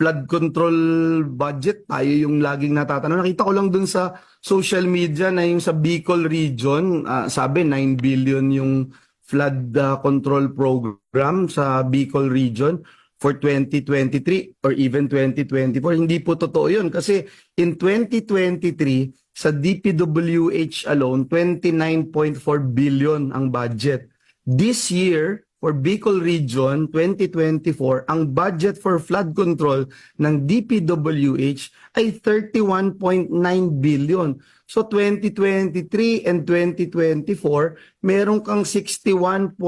flood control budget, tayo yung laging natatanong. Nakita ko lang dun sa social media na yung sa Bicol region, sabi 9 billion yung flood control program sa Bicol region for 2023 or even 2024. Hindi po totoo yun kasi in 2023, sa DPWH alone, 29.4 billion ang budget. This year, for Bicol Region 2024, ang budget for flood control ng DPWH ay 31.9 billion. So 2023 and 2024, meron kang 61.42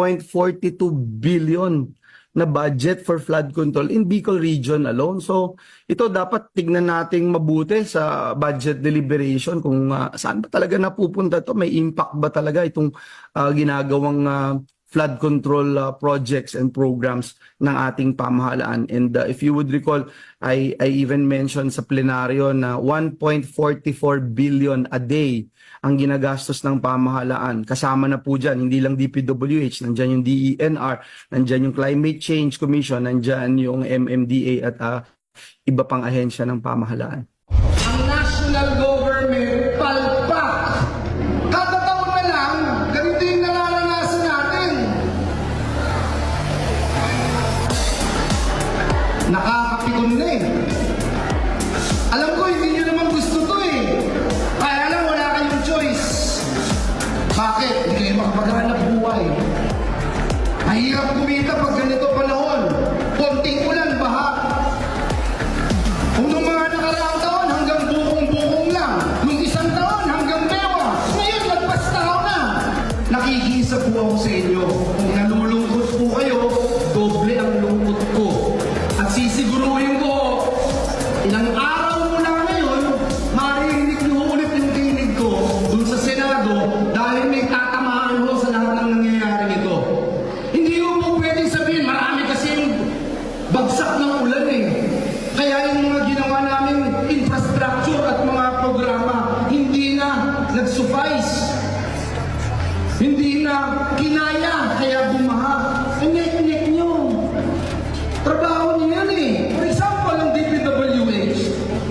billion na budget for flood control in Bicol Region alone. So ito dapat tignan nating mabuti sa budget deliberation kung saan ba talaga napupunta to, may impact ba talaga itong ginagawang flood control projects and programs ng ating pamahalaan. And if you would recall, I even mentioned sa plenaryo na 1.44 billion a day ang ginagastos ng pamahalaan. Kasama na po dyan, hindi lang DPWH, nandyan yung DENR, nandyan yung Climate Change Commission, nandyan yung MMDA at iba pang ahensya ng pamahalaan. Ang national government palpak. Kada taon na lang, ganito yung nararanasan natin. Nakakapikon na eh. Alam ko, hindi nyo naman gusto to eh. Kaya lang, wala kayong choice. Bakit? Hindi kayo makapaghanap buhay. Mahirap kumita pag ganito panahon. Konting ulan, baha. Kung nung mga nakaraang taon, hanggang bukong-bukong lang. Nung isang taon, hanggang bewa. Ngayon, lagpas tao na. Nakikisa po ako sa inyo. Kung nalulungkot po kayo, doble ang lungkot ko. At sisiguruhin ko, ilang araw mula ngayon, maririnig niyo ulit yung tinig ko dun sa Senado dahil may tatamaan ko sa lahat ng nangyayari nito. Hindi ko po pwedeng sabihin, marami kasi yung bagsak ng ulan eh. Kaya yung mga ginawa namin infrastructure at mga programa, hindi na nag-suffice. Hindi na kinaya, kaya bumaha. Nek-nek nyo. Trabaho niyo yan eh. For example, ang DPWH,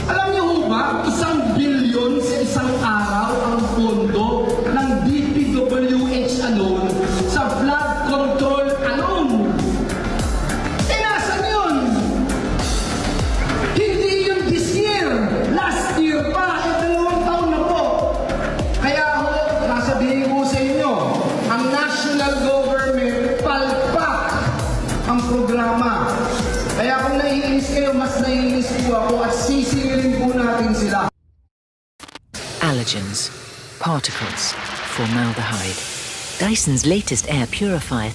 alam niyo ho ba, 1 billion sa isang araw ang pondo ng DPWH alone sa flood control alone. Eh, nasan yun? Hindi yun this year. Last year pa. Eh, 2 taon na po. Kaya ho, nasabihin ko sa inyo, ang national government palpak ang programa. Kaya kung naiinis kayo, mas naiinis po ako at sisingilin po natin sila. Allergens, particles, formaldehyde. Dyson's latest air purifier